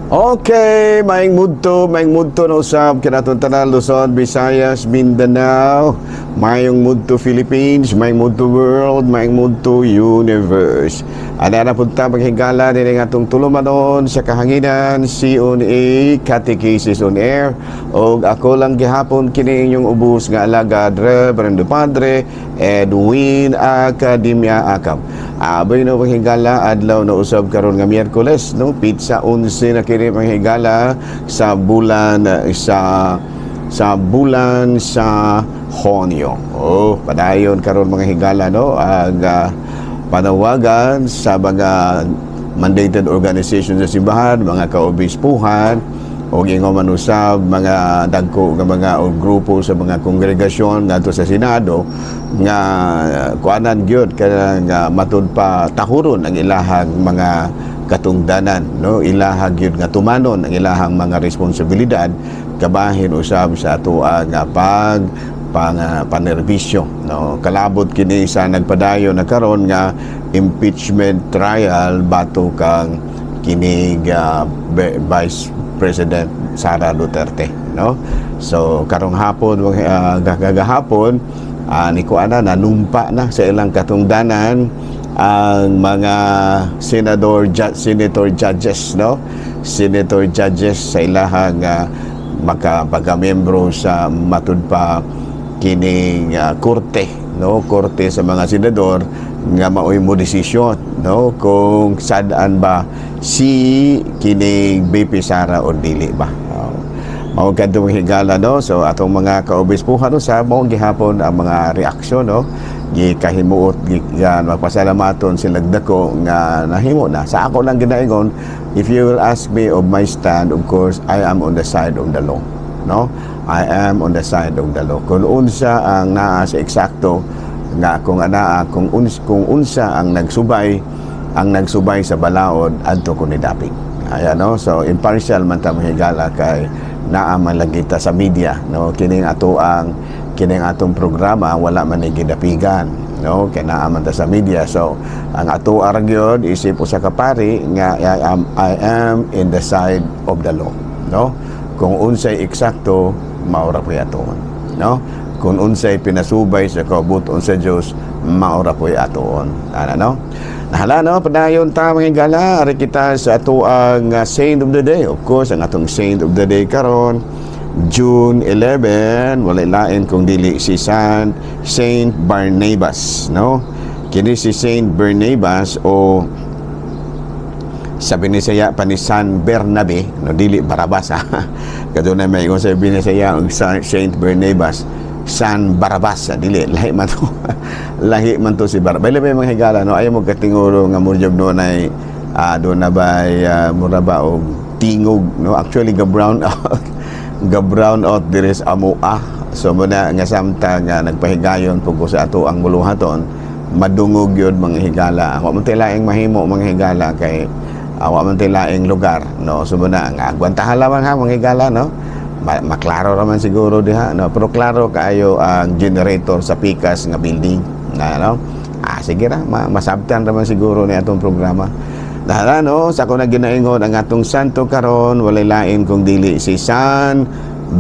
Okay, maing mudto na usab kinatong tanan Luzon, Visayas, Mindanao, mayong mudto Philippines, maing mudto world, maing mudto universe. Ana na punta maghigala din ang atong tulumanon sa kahanginan CONA Catechesis on Air og ako lang gihapon kini inyong ubos nga alagad Reverend Padre Edwin Academia Akam. Abay no maghigala adlaw na usab karon nga Miyerkules no pizza 11 na kini maghigala sa bulan sa Hunyo. Oh, padayon karon mga higala no ag panawagan sa mga mandated organizations sa simbahan, mga kaobispuhan o gingon man usab mga dagko nga mga grupo sa mga kongregasyon ngadto sa Senado nga kuanan gyud nga matud pa tahuron ang ilahang mga katungdanan no ilahag gyud nga tumanon ang ilahang mga responsibilidad kabahin usab sa ato nga panerbisyo no kalabot kini sa nagpadayon na karon nga impeachment trial bato kang kini Vice President Sara Duterte no so karong hapon gagahapon ni kuana nanumpa na sa ilang katungdanan ang mga senator judges no senator judges sa ilahang makapagmembro sa matud pa kining korte no korte sa mga senador nga maoy mo desisyon no kung sadaan ba si kining BP Sara o dili ba mao kadtong higala no so atong mga kaobispuhan sa mao gihapon ang mga reaksyon no gikahimuot magpasalamaton sila dako nga nahimo na sa ako lang ginaingon if you will ask me of my stand of course I am on the side of the law no I am on the side of the law kung unsa ang naa sa eksakto nga kung unsa ang nagsubay sa balaod adto kun ni dapig ayan no so impartial man ta mahigala kay naa man lang kita sa media no kining atong programa wala man ni gidapigan no kay naa man ta sa media so ang ato argyod isip usa ka pari nga I am in the side of the law no kung unsay eksakto maura po aton no kung unsay pinasubay sa kabuton sa Dios maura po aton ana no nahala no padayon ta mga gala ari kita sa ato ang saint of the day of course ang atong saint of the day karon June 11 walay lain kung dili si Saint Barnabas no kini si Saint Barnabas o sa Binisaya pa ni San Bernabe no dili Barabas kaduna may kung sa Binisaya ang Saint Barnabas San Barabas dili lahi man to lahi man to si Barabas may mga higala no ayo mo katinguro nga mo job no nay do na bay mura ba og tingog no actually ga brown out there is amoa so muna nga samtang nga nagpahigayon pug sa ato ang muluhaton madungog yun mga higala wa man laing mahimo mga higala kay wa man laing lugar no so muna nga agwantahan lamang ha mga higala no maklaro raman siguro diha no pero klaro kaayo ang generator sa pikas nga building no sige ra masabtan raman siguro ni atong programa dahil no sa ako na ginaingon ang atong santo karon walay lain kung dili si San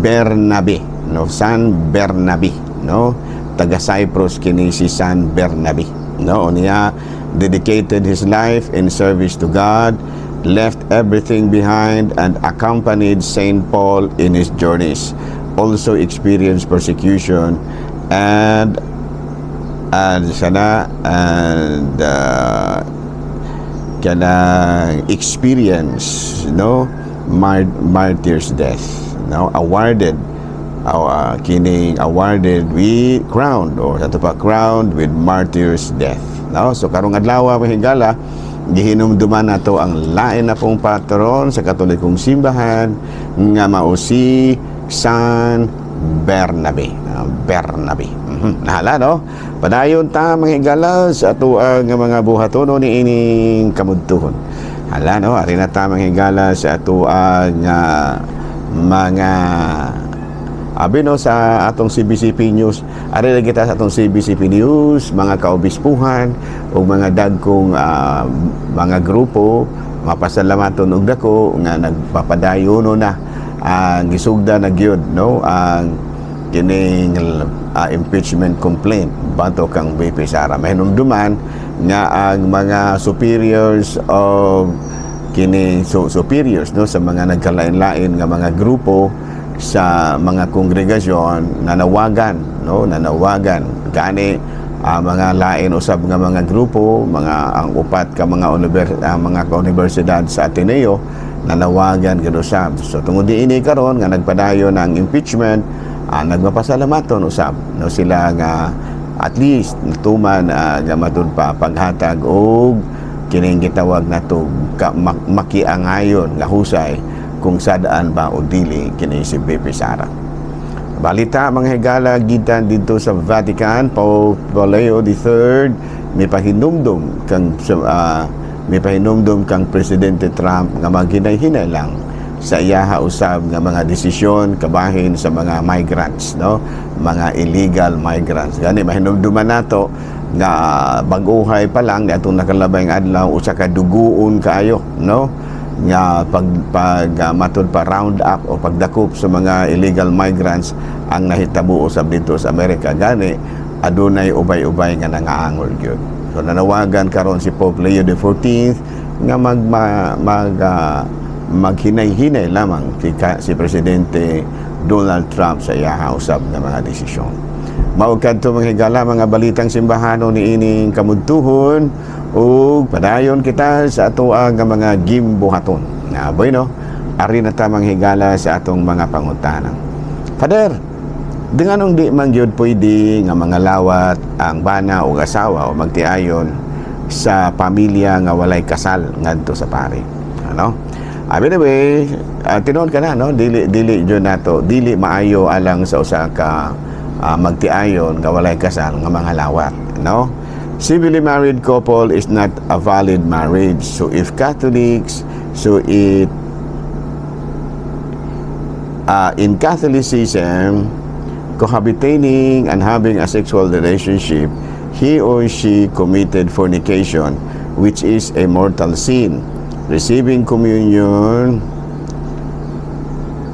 Bernabe no San Bernabe no taga Cyprus kini si San Bernabe no niya dedicated his life in service to God, left everything behind and accompanied Saint Paul in his journeys, also experienced persecution and kana experience no martyr's death no awarded with crowned with martyr's death no so karong adlaw mahigala gihinumduman nato ang lain na pong patron sa Katolikong simbahan nga mao si San Bernabe nahala no padayon ta manghigala sa ato ang mga buhaton ni ining kamudtuhon hala no ari na ta manghigala sa ato ang mga abi no sa atong CBCP News ari na kita sa atong CBCP News mga kaobispuhan o mga dagkong mga grupo mapasalamaton og dako nga nagpapadayon na ang gisugda na gyud, no, ang kining impeachment complaint bato kang BP Sara. Mahinumduman nga ang mga superiors of kini superiors, no, sa mga nagkalain-lain nga mga grupo sa mga kongregasyon nanawagan, no, nanawagan gani mga lain usab nga mga grupo, mga ang upat ka mga universidad sa Ateneo nanawagan gid usab. So tungod diini karon nga nagpadayon ang impeachment, nagmapasalamaton usab, no, sila nga at least natuman nga matud pa paghatag og kining gitawag nato makiangayon nga husay kung sadaan ba o dili kini si BP Sara. Balita mga higala gitan dito sa Vatican, Pope Leo III may pahinumdum kang Presidente Trump nga maghinay-hinay lang sa iyaha usab nga mga desisyon kabahin sa mga migrants, no, mga illegal migrants. Gani mahinumduman nato nga baguhay pa lang atong nakalabay nga adlaw usa ka duguon kaayo, no, nga matud pa round up o pagdakop sa mga illegal migrants ang nahitabo usab dito sa Amerika. Gani adunay ubay-ubay nga nangaangol gyud. So nanawagan karon si Pope Leo XIV nga maghinay-hinay lamang si Presidente Donald Trump sa iyaha usab nga mga desisyon. Mao kadto mga higala mga balitang simbahanon niining kamudtuhon ug padayon kita sa ato nga mga gimbuhaton. Nga bueno, ari na ta mga higala sa atong mga pangutana. Father, dinganong di man gyud pwede nga mga lawat ang bana o asawa o magtiayon sa pamilya nga walay kasal ngadto sa pari. Ano? By the way, tinon ka na, no, dili jud nato, dili maayo alang sa usa ka magtiayon nga walay kasal nga mga lawat, no? Civilly married couple is not a valid marriage. So if Catholics, in Catholicism, cohabitating and having a sexual relationship, he or she committed fornication, which is a mortal sin. Receiving communion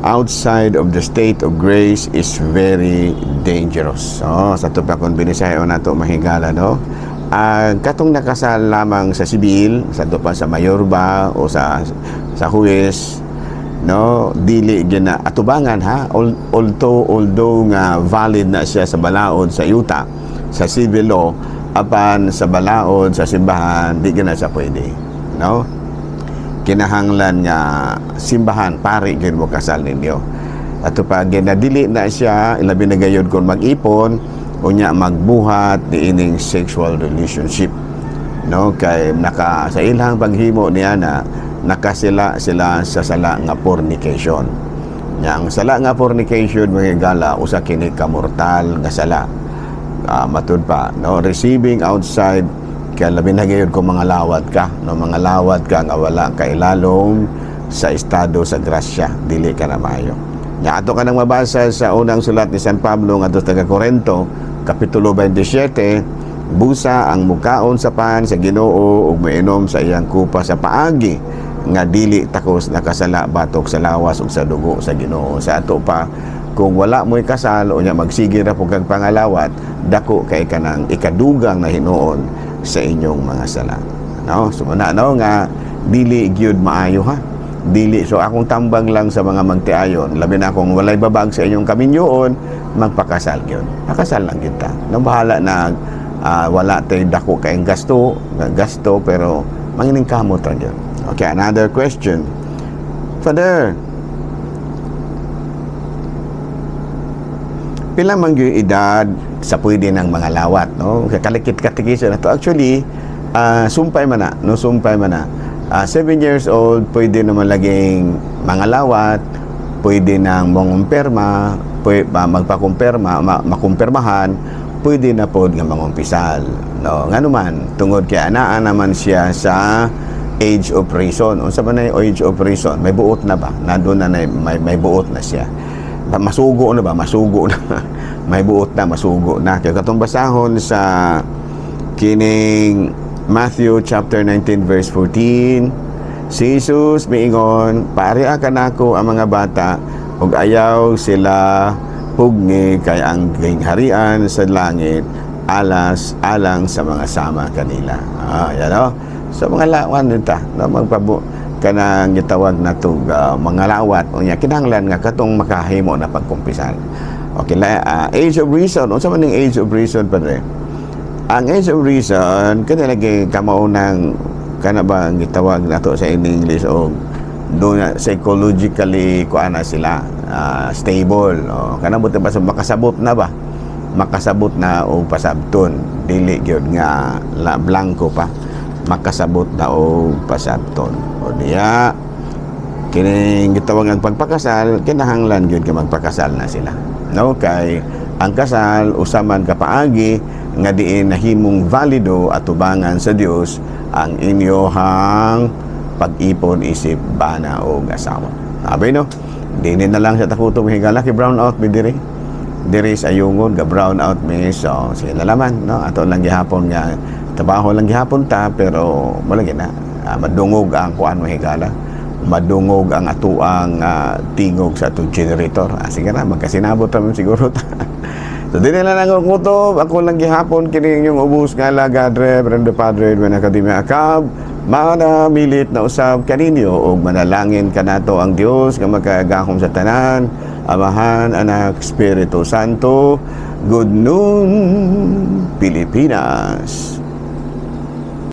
outside of the state of grace is very dangerous. So, sa ito pa kung binisayo na ito mahigala, no? Katong nakasal lamang sa sibil, sa ito pa sa mayor ba o sa huwes, no, dili gina atubangan ha, although nga valid na siya sa balaod sa yuta sa civil law, apan sa balaod sa simbahan di gina siya pwede, no. Kinahanglan nga simbahan pari gyud mo kasal ninyo. Ato pa ginadili na siya ilabi na gayud kon mag-ipon unya magbuhat diining sexual relationship, no, kay naka sa ilang paghimo niya na nakasila sila sa sala nga fornication. Yang sala nga fornication mga gala usa kini ka mortal nga sala. Matud pa, no, receiving outside kaya labi na gayud ko mga lawat ka, no, mga lawat ka nga wala ka ilalong sa estado sa grasya, dili ka na maayo. Nya ato ka nang mabasa sa unang sulat ni San Pablo ngadto sa Corinto, kapitulo 27, busa ang mukaon sa pan sa Ginoo ug mainom sa iyang kupa sa paagi nga dili takos nakasala batok sa lawas ug sa dugo sa Ginoo. Sa ato pa kung wala mo'y kasal o nya magsige ra pug kag pangalawat, dako kay kanang ikadugang na hinuon sa inyong mga sala. No? So na, no, nga dili gyud maayo ha. Dili, so akong tambang lang sa mga magtiayon, labi na kung walay babag sa inyong kaminyoon, magpakasal gyud. Pakasal lang kita. No, bahala na wala tay dako kay gasto pero mangining kamot ra gyud. Okay, another question. Father, pila man gyud edad sa pwede ng mga lawat, no? Kalikit-katikisan na to. Actually, sumpay man na. 7 years old, pwede naman laging mga lawat, pwede nang mangumpirma, makumpirmahan, pwede na po nga mangumpisal. No? Nga naman, tungod kay anaan naman siya sa age of reason. Unsa man ay age of reason? May buot na ba? Nandun na may buot na siya. Masugo na ba? Masugo na. May buot na, masugo na. Kaya katong basahon sa kining Matthew chapter 19 verse 14, Si Jesus miingon, pareha ka nako ang mga bata ug ayaw sila hugni kay ang harian sa langit alang sa mga sama kanila. Yan o. So mga lawan nita, no, magpabo kanang gitawag na to mga lawat unya kinahanglan nga katong makahimo na pagkumpisan. Okay la age of reason, unsa man ning age of reason padre? Ang age of reason kana lagi kamaunang kana ba ang gitawag nato sa English o do psychologically kuana sila stable o kana buti ba sa makasabot na o pasabton dili gyud nga blanco pa makasabot na o pasabton o diya kining gitawag ang pagpakasal kinahanglan gyud ka magpakasal na sila no kay ang kasal usaman kapaagi nga diin nahimong valido at tubangan sa Dios ang inyohang pag-ipon isip bana o asawa. Sabi no, dinin na lang sa takutong higala kay brown out mi diri sa ayungon ga brown out mi so sige na laman no ato lang gihapon nga trabaho lang gihapon ta pero malagi na madungog ang kuan mo higala madungog ang atuang tingog sa atong generator sige na magkasinabot ta siguro ta. So din na lang ang kutob, ako lang gihapon kini inyong ubos nga lagadre, Brando Padre, Buena Academia Akab, mana milit na usab kaninyo o manalangin kanato ang Dios nga magkagahom sa tanan, Amahan, Anak, Espiritu Santo. Good noon, Pilipinas.